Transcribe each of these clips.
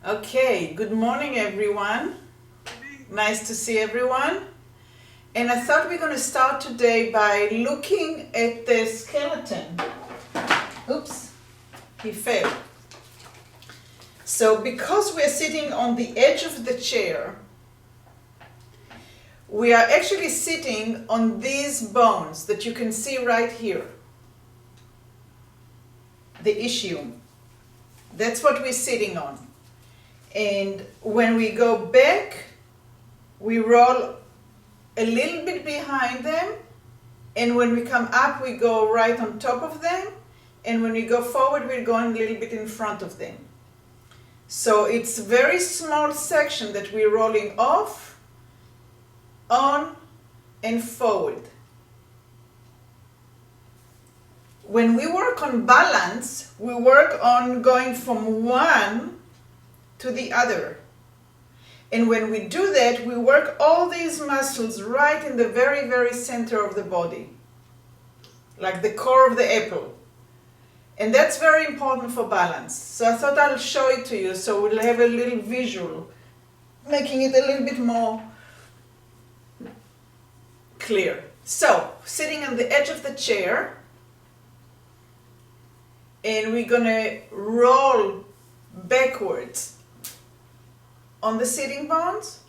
Okay, good morning everyone. Nice to see everyone. And I thought we're going to start today by looking at the skeleton. Oops, he fell. So because we're sitting on the edge of the chair, we are actually sitting on these bones that you can see right here. The ischium. That's what we're sitting on. And when we go back, we roll a little bit behind them, and when we come up, we go right on top of them, and when we go forward, we're going a little bit in front of them. So it's a very small section that we're rolling off, on, and forward. When we work on balance, we work on going from one to the other. And when we do that, we work all these muscles right in the very, very center of the body, like the core of the apple. And that's very important for balance. So I thought I'll show it to you so we'll have a little visual, making it a little bit more clear. So, sitting on the edge of the chair, and we're gonna roll backwards on the sitting bones,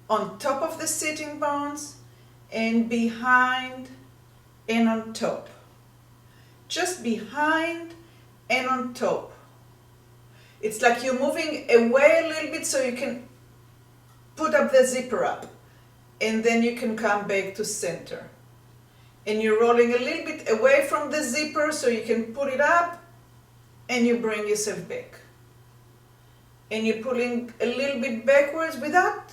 on top of the sitting bones, and behind and on top. Just behind and on top. It's like you're moving away a little bit so you can put up the zipper up, and then you can come back to center. And you're rolling a little bit away from the zipper so you can put it up, and you bring yourself back. And you're pulling a little bit backwards without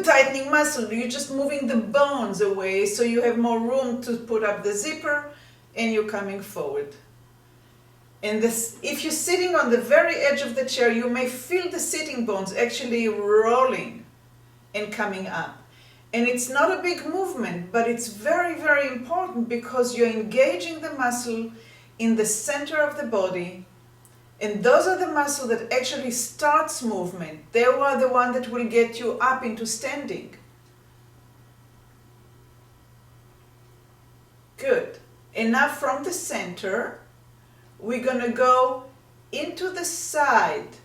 tightening muscle. You're just moving the bones away so you have more room to put up the zipper, and you're coming forward. And this, if you're sitting on the very edge of the chair, you may feel the sitting bones actually rolling and coming up. And it's not a big movement, but it's very, very important because you're engaging the muscle in the center of the body. And those are the muscles that actually starts movement. They are the one that will get you up into standing. Good. And now from the center, we're going to go into the side,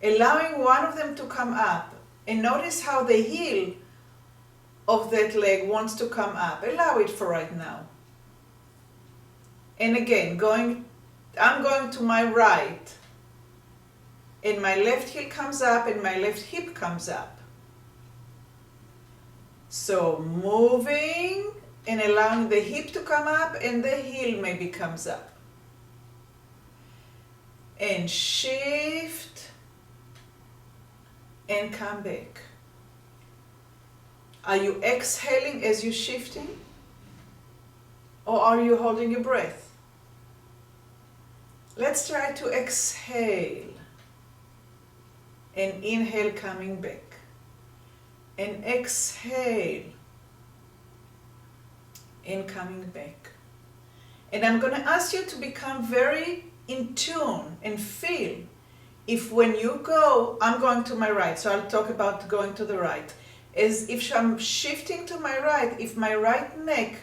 allowing one of them to come up. And notice how the heel of that leg wants to come up. Allow it for right now. And again, I'm going to my right, and my left heel comes up and my left hip comes up. So moving and allowing the hip to come up and the heel maybe comes up. And shift and come back. Are you exhaling as you're shifting? Or are you holding your breath? Let's try to exhale and inhale coming back. And exhale and coming back. And I'm going to ask you to become very in tune and feel if when you go, I'm going to my right, so I'll talk about going to the right. As if I'm shifting to my right, if my right neck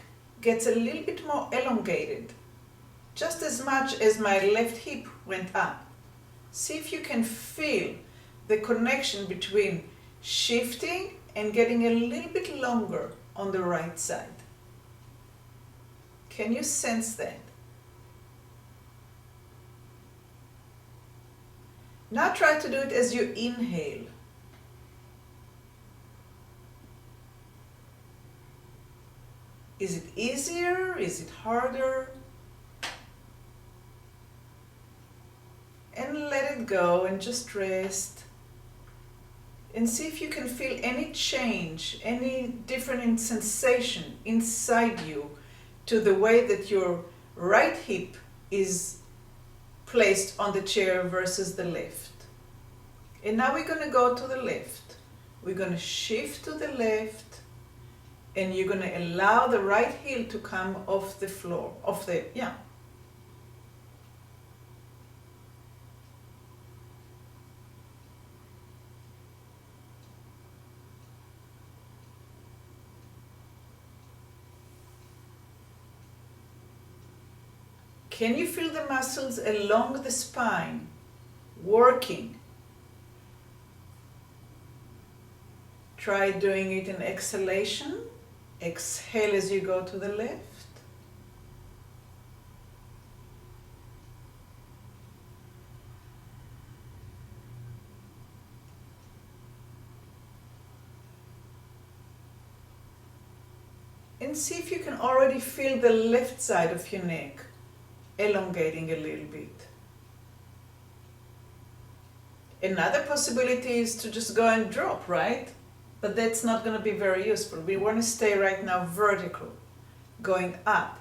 gets a little bit more elongated, just as much as my left hip went up. See if you can feel the connection between shifting and getting a little bit longer on the right side. Can you sense that? Now try to do it as you inhale. Is it easier? Is it harder? And let it go and just rest. And see if you can feel any change, any different sensation inside you to the way that your right hip is placed on the chair versus the left. And now we're going to go to the left. We're going to shift to the left, and you're going to allow the right heel to come off the floor, Can you feel the muscles along the spine working? Try doing it in exhalation. Exhale as you go to the left. And see if you can already feel the left side of your neck elongating a little bit. Another possibility is to just go and drop, right? But that's not going to be very useful. We want to stay right now vertical, going up.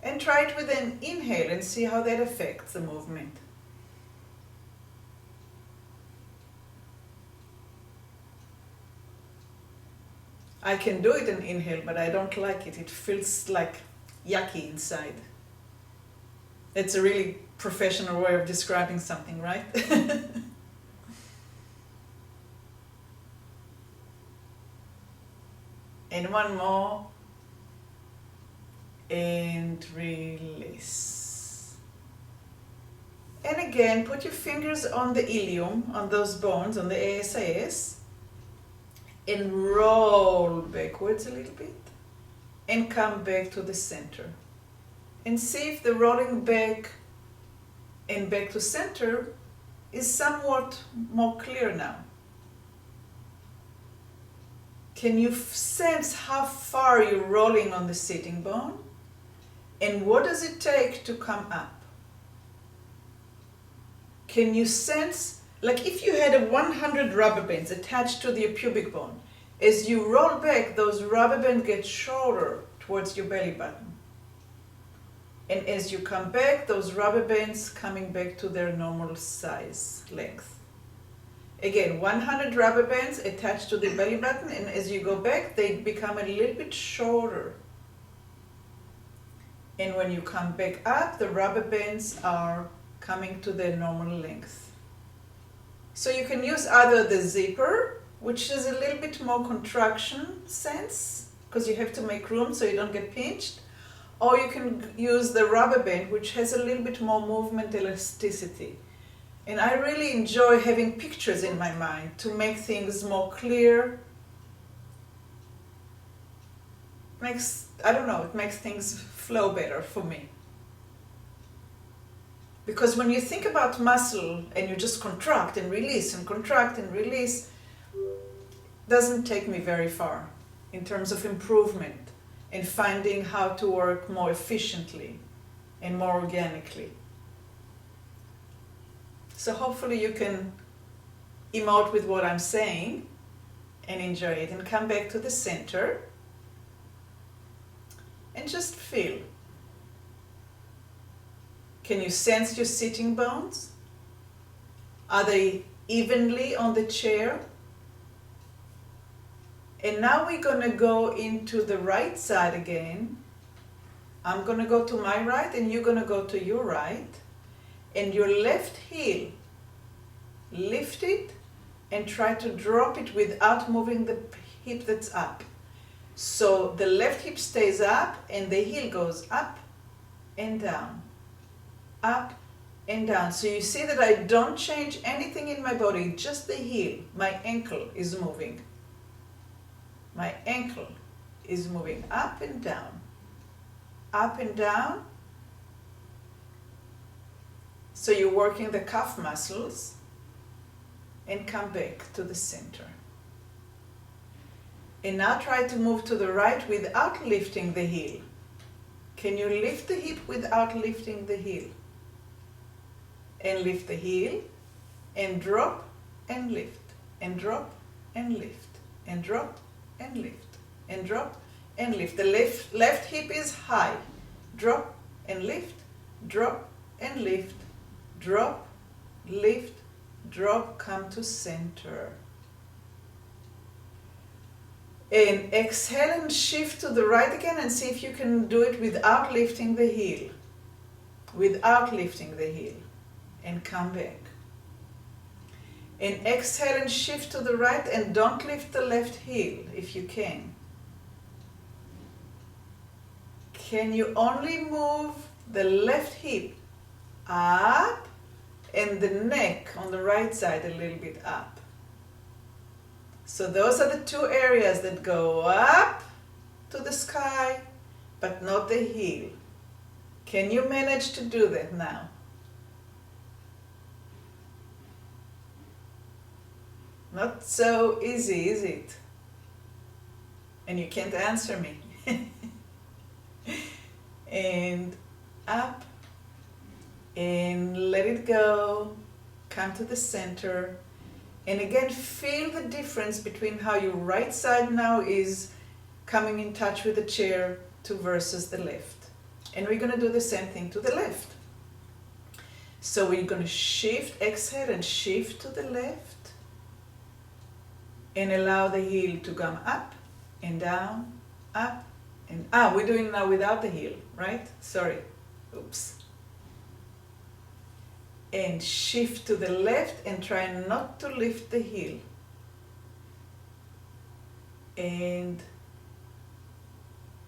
And try it with an inhale and see how that affects the movement. I can do it in inhale, but I don't like it. It feels like yucky inside. It's a really professional way of describing something, right? And one more. And release. And again, put your fingers on the ilium, on those bones, on the ASIS. And roll backwards a little bit and come back to the center and see if the rolling back and back to center is somewhat more clear now. Can you sense how far you're rolling on the sitting bone and what does it take to come up? Can you sense, like if you had 100 rubber bands attached to the pubic bone, as you roll back, those rubber bands get shorter towards your belly button. And as you come back, those rubber bands coming back to their normal size, length. Again, 100 rubber bands attached to the belly button, and as you go back, they become a little bit shorter. And when you come back up, the rubber bands are coming to their normal length. So you can use either the zipper, which is a little bit more contraction sense, because you have to make room so you don't get pinched, or you can use the rubber band, which has a little bit more movement elasticity. And I really enjoy having pictures in my mind to make things more clear. It makes things flow better for me. Because when you think about muscle and you just contract and release and contract and release, doesn't take me very far in terms of improvement and finding how to work more efficiently and more organically. So hopefully you can emote with what I'm saying and enjoy it and come back to the center and just feel. Can you sense your sitting bones? Are they evenly on the chair? And now we're going to go into the right side again. I'm going to go to my right and you're going to go to your right. And your left heel, lift it and try to drop it without moving the hip that's up. So the left hip stays up and the heel goes up and down, up and down. So you see that I don't change anything in my body, just the heel. My ankle is moving. My ankle is moving up and down, up and down. So you're working the calf muscles and come back to the center. And now try to move to the right without lifting the heel. Can you lift the hip without lifting the heel? And lift the heel and drop and lift and drop and lift and drop and lift and drop and lift. The left hip is high. Drop and lift, drop and lift, drop, lift, drop, come to center. And exhale and shift to the right again and see if you can do it without lifting the heel. Without lifting the heel. And come back. And exhale and shift to the right and don't lift the left heel if you can. Can you only move the left hip up, and the neck on the right side a little bit up. So those are the two areas that go up to the sky, but not the heel. Can you manage to do that now? Not so easy, is it? And you can't answer me. And up, and let it go. Come to the center. And again, feel the difference between how your right side now is coming in touch with the chair to versus the left. And we're going to do the same thing to the left. So we're going to shift, exhale and shift to the left. And allow the heel to come up and down, up and we're doing now without the heel, right? Sorry. Oops. And shift to the left and try not to lift the heel. And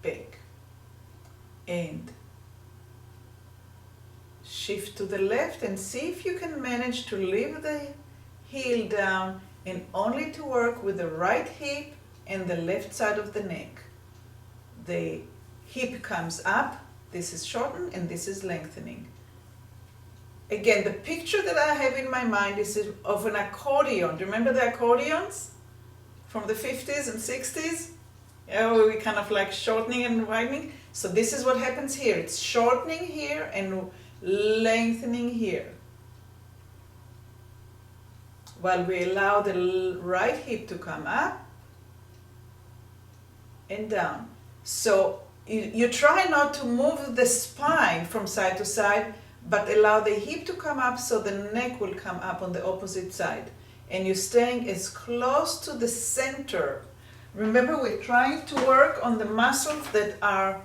back. And shift to the left and see if you can manage to leave the heel down and only to work with the right hip and the left side of the neck. The hip comes up, this is shortened and this is lengthening. Again, the picture that I have in my mind is of an accordion. Do you remember the accordions from the 50s and 60s? Yeah, where we kind of like shortening and widening. So this is what happens here. It's shortening here and lengthening here, while we allow the right hip to come up and down. So you try not to move the spine from side to side, but allow the hip to come up so the neck will come up on the opposite side. And you're staying as close to the center. Remember, we're trying to work on the muscles that are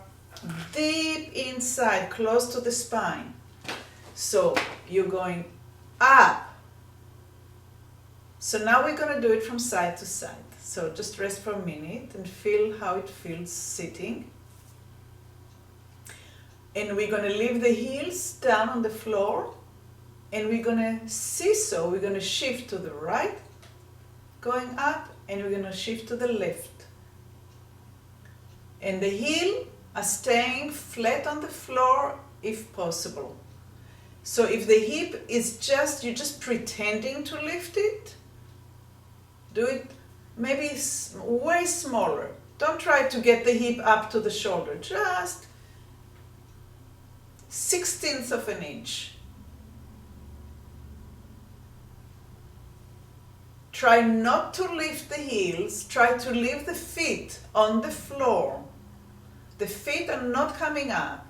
deep inside, close to the spine. So you're going up. So now we're going to do it from side to side. So just rest for a minute and feel how it feels sitting. And we're going to leave the heels down on the floor. And we're going to seesaw. We're going to shift to the right, going up, and we're going to shift to the left. And the heel are staying flat on the floor if possible. So if the hip is you're just pretending to lift it, do it maybe way smaller. Don't try to get the hip up to the shoulder, just 1/16 of an inch. Try not to lift the heels, try to leave the feet on the floor. The feet are not coming up.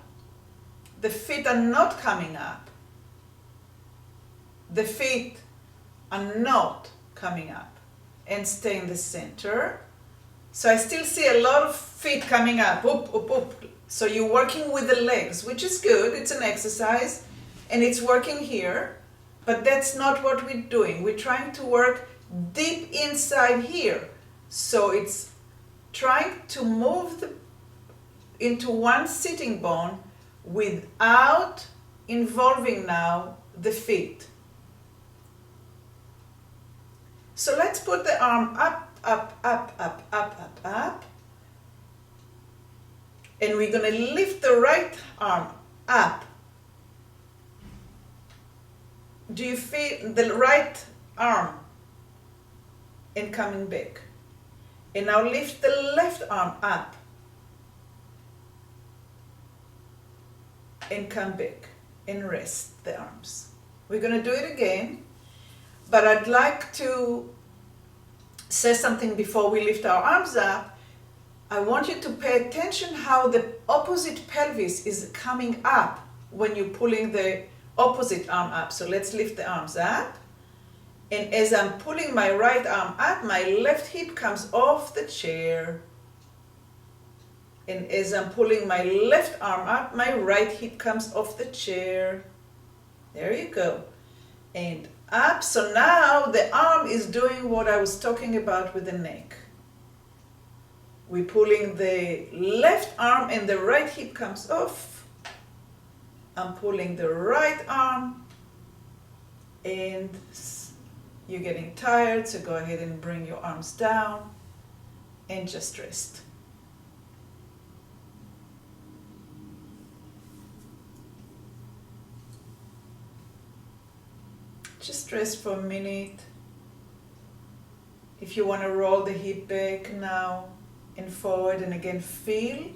The feet are not coming up. The feet are not coming up. And stay in the center. So I still see a lot of feet coming up, up, up, up. So you're working with the legs, which is good. It's an exercise and it's working here, but that's not what we're doing. We're trying to work deep inside here. So it's trying to move into one sitting bone without involving now the feet. So let's put the arm up, up, up, up, up, up, up. And we're going to lift the right arm up. Do you feel the right arm? And coming back. And now lift the left arm up. And come back. And rest the arms. We're going to do it again. But I'd like to say something before we lift our arms up. I want you to pay attention how the opposite pelvis is coming up when you're pulling the opposite arm up. So let's lift the arms up. And as I'm pulling my right arm up, my left hip comes off the chair. And as I'm pulling my left arm up, my right hip comes off the chair. There you go. And up. So now the arm is doing what I was talking about with the neck. We're pulling the left arm and the right hip comes off. I'm pulling the right arm, and you're getting tired, so go ahead and bring your arms down and just rest. Just rest for a minute. If you want to roll the hip back now and forward, and again feel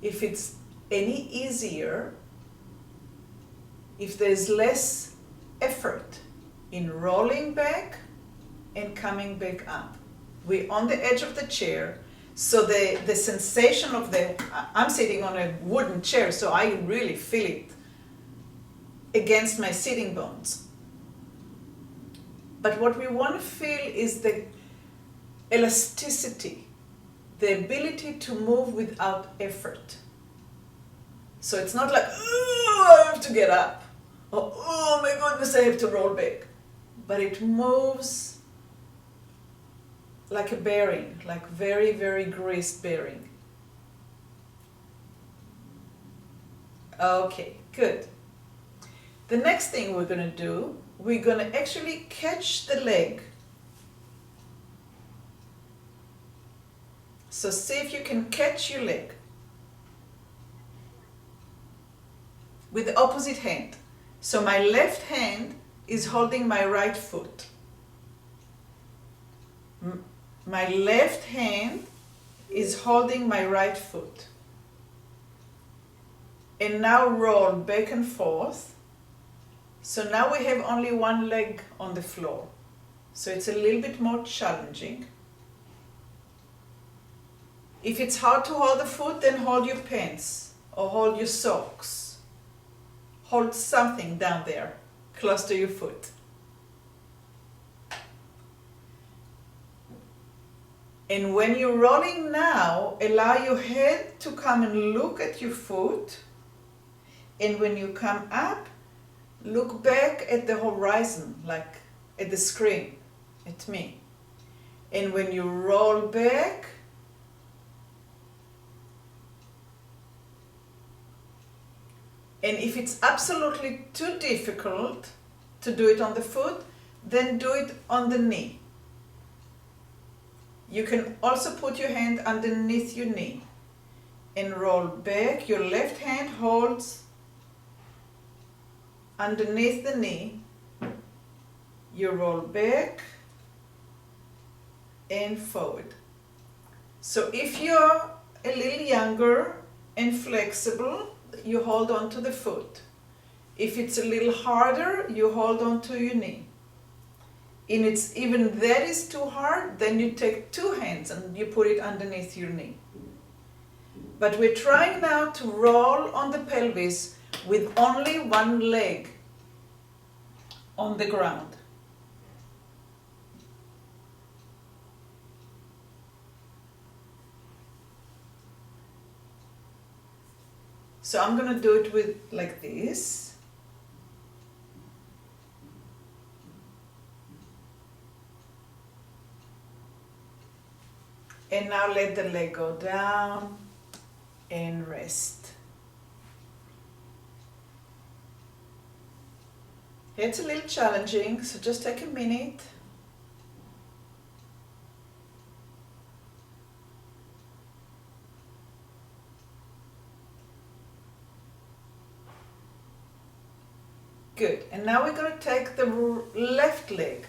if it's any easier, if there's less effort in rolling back and coming back up. We're on the edge of the chair, so the sensation of I'm sitting on a wooden chair, so I really feel it against my sitting bones. But what we want to feel is the elasticity, the ability to move without effort. So it's not like, oh, I have to get up, or oh my goodness, I have to roll back. But it moves like a bearing, like very, very greased bearing. Okay, good. The next thing we're going to do, we're going to actually catch the leg. So see if you can catch your leg with the opposite hand. So my left hand is holding my right foot. My left hand is holding my right foot. And now roll back and forth. So now we have only one leg on the floor. So it's a little bit more challenging. If it's hard to hold the foot, then hold your pants or hold your socks. Hold something down there, close to your foot. And when you're rolling now, allow your head to come and look at your foot. And when you come up, look back at the horizon, like at the screen, at me. And when you roll back, and if it's absolutely too difficult to do it on the foot, then do it on the knee. You can also put your hand underneath your knee and roll back. Your left hand holds underneath the knee. You roll back and forward. So if you're a little younger and flexible, you hold on to the foot. If it's a little harder, you hold on to your knee. And it's even that is too hard, then you take two hands and you put it underneath your knee. But we're trying now to roll on the pelvis with only one leg on the ground. So I'm going to do it with like this. And now let the leg go down and rest. It's a little challenging, so just take a minute. Good. And now we're going to take the left leg,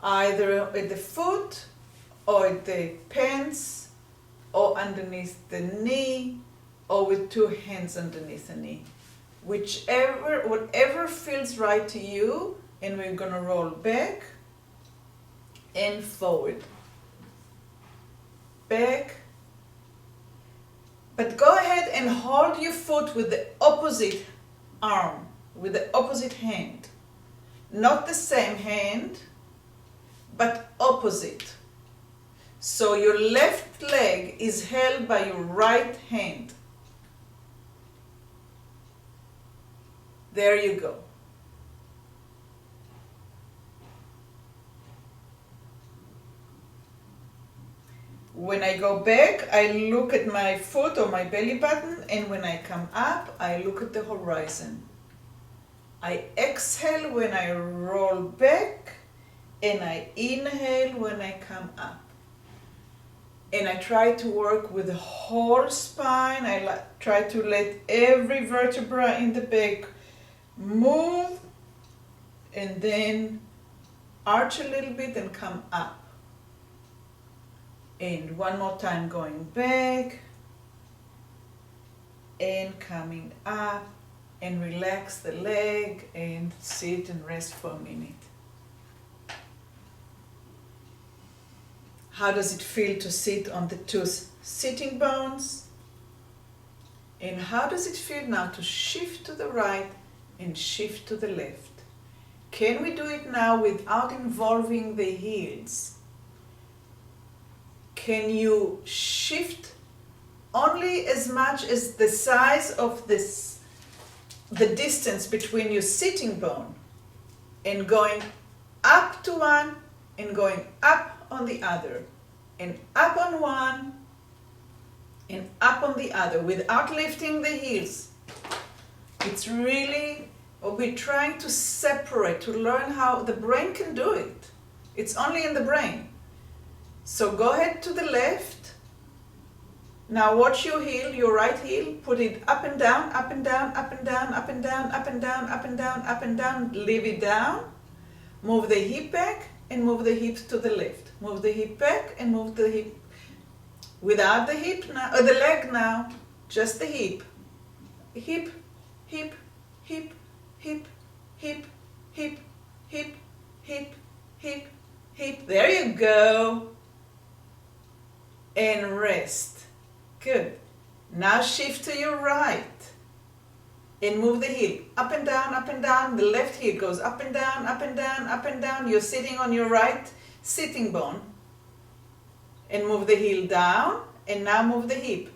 either at the foot or at the pants or underneath the knee or with two hands underneath the knee. Whatever feels right to you, and we're going to roll back and forward. Back. But go ahead and hold your foot with the opposite arm, with the opposite hand. Not the same hand, but opposite. So your left leg is held by your right hand. There you go. When I go back, I look at my foot or my belly button, and when I come up, I look at the horizon. I exhale when I roll back, and I inhale when I come up. And I try to work with the whole spine. I try to let every vertebra in the back move, and then arch a little bit and come up. And one more time, going back and coming up, and relax the leg and sit and rest for a minute. How does it feel to sit on the two sitting bones? And how does it feel now to shift to the right and shift to the left? Can we do it now without involving the heels? Can you shift only as much as the size of the distance between your sitting bone, and going up to one and going up on the other, and up on one and up on the other without lifting the heels? It's really, we're trying to separate, to learn how the brain can do it. It's only in the brain. So go ahead to the left. Now watch your heel, your right heel, put it up and down, up and down, up and down, up and down, up and down, up and down, up and down, leave it down. Move the hip back and move the hips to the left. Move the hip back and move the hip, without the hip now, or the leg now, just the hip. Hip, hip, hip, hip, hip, hip, hip, hip, hip, hip. There you go. And rest. Good. Now shift to your right and move the heel up and down, up and down. The left heel goes up and down, up and down, up and down. You're sitting on your right sitting bone. And move the heel down, and now move the hip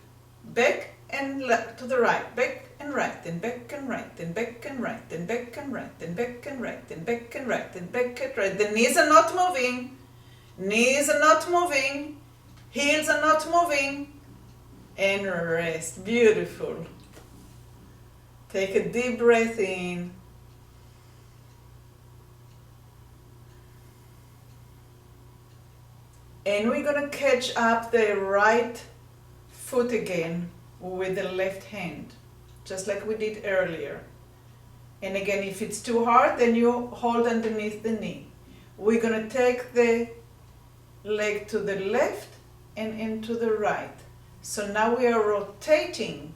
back and left to the right, back and right, and back and right, and back and right, and back and right, and back and right, and back and right, and back and right. The knees are not moving. Knees are not moving. Heels are not moving. And rest. Beautiful. Take a deep breath in. And we're going to catch up the right foot again with the left hand, just like we did earlier. And again, if it's too hard, then you hold underneath the knee. We're going to take the leg to the left and into the right. So now we are rotating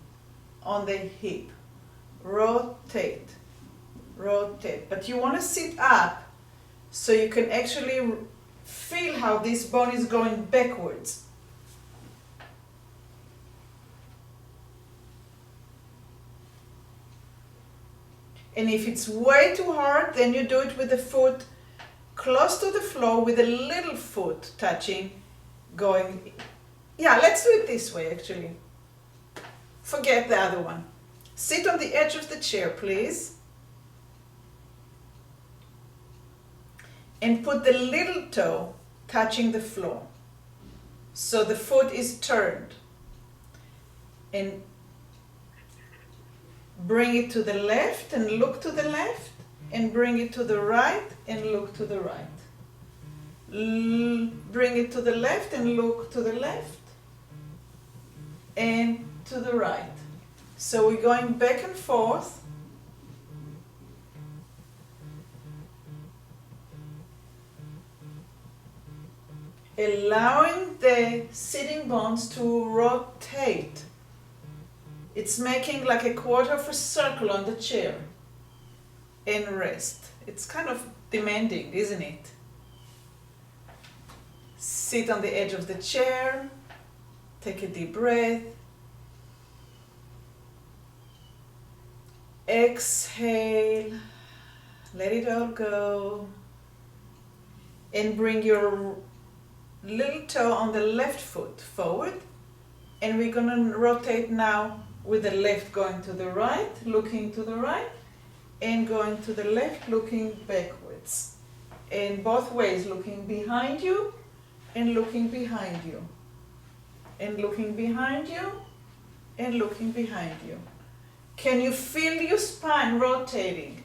on the hip. Rotate, rotate. But you want to sit up so you can actually feel how this bone is going backwards. And if it's way too hard, then you do it with the foot close to the floor, with the little foot touching, going. Yeah, let's do it this way actually. Forget the other one. Sit on the edge of the chair, please. And put the little toe touching the floor. So the foot is turned. And bring it to the left and look to the left. And bring it to the right and look to the right. Bring it to the left and look to the left. And to the right. So we're going back and forth. Allowing the sitting bones to rotate. It's making like a quarter of a circle on the chair. And rest. It's kind of demanding, isn't it? Sit on the edge of the chair. Take a deep breath. Exhale. Let it all go. And bring your little toe on the left foot forward. And we're going to rotate now with the left going to the right, looking to the right, and going to the left, looking backwards. And both ways, looking behind you and looking behind you. and looking behind you and looking behind you. Can you feel your spine rotating?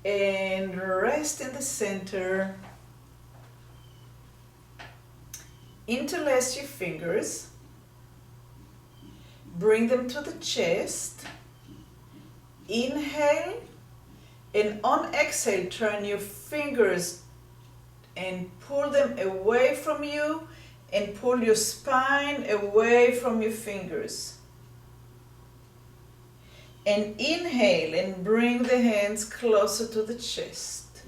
And rest in the center. Interlace your fingers. Bring them to the chest. Inhale, and on exhale, turn your fingers and pull them away from you and pull your spine away from your fingers. And inhale and bring the hands closer to the chest.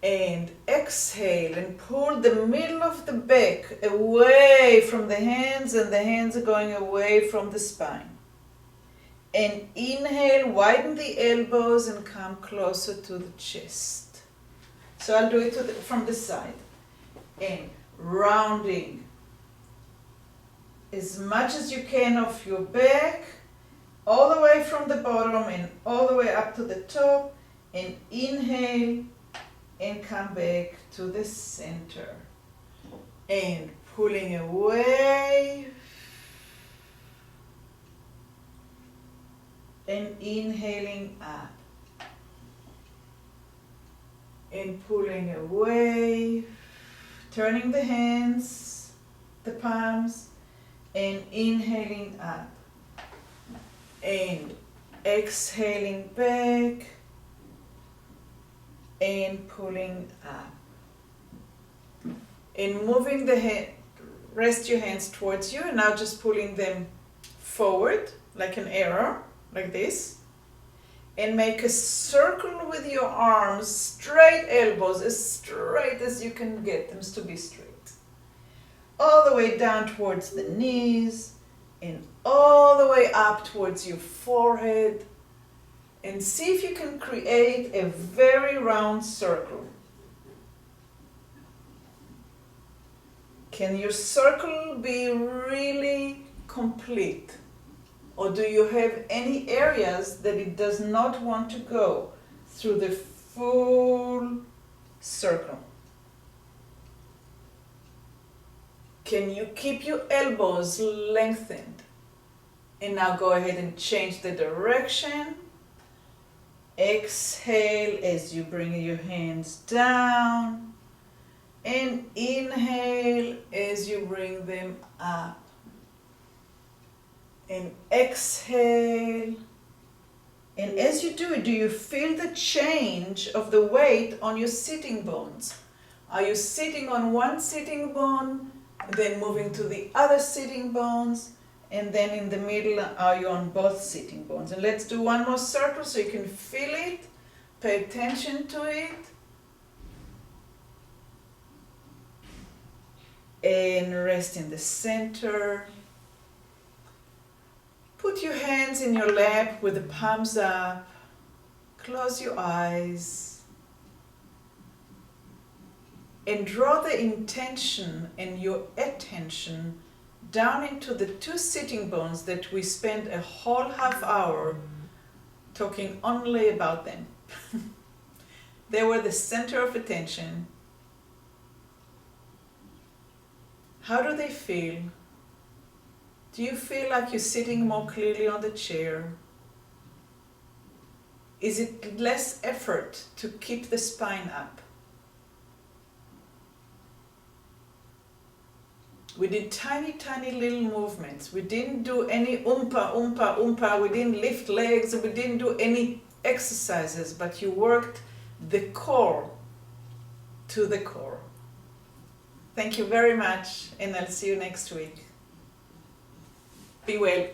And exhale and pull the middle of the back away from the hands, and the hands are going away from the spine. And inhale, widen the elbows and come closer to the chest. So I'll do it from the side. And rounding as much as you can of your back, all the way from the bottom and all the way up to the top. And inhale and come back to the center. And pulling away. And inhaling up. And pulling away. Turning the hands, the palms, and inhaling up. And exhaling back. And pulling up. And moving the head, rest your hands towards you, and now just pulling them forward like an arrow. Like this, and make a circle with your arms, straight elbows, as straight as you can get them to be straight. All the way down towards the knees, and all the way up towards your forehead, and see if you can create a very round circle. Can your circle be really complete? Or do you have any areas that it does not want to go through the full circle? Can you keep your elbows lengthened? And now go ahead and change the direction. Exhale as you bring your hands down. And inhale as you bring them up. And exhale. And as you do it, do you feel the change of the weight on your sitting bones? Are you sitting on one sitting bone, then moving to the other sitting bones, and then in the middle, are you on both sitting bones? And let's do one more circle so you can feel it, pay attention to it. And rest in the center. Put your hands in your lap with the palms up. Close your eyes. And draw the intention and your attention down into the two sitting bones that we spent a whole half hour talking only about them. They were the center of attention. How do they feel? Do you feel like you're sitting more clearly on the chair? Is it less effort to keep the spine up? We did tiny, tiny little movements. We didn't do any oompa, oompa, oompa. We didn't lift legs. We didn't do any exercises, but you worked the core to the core. Thank you very much, and I'll see you next week. Be well.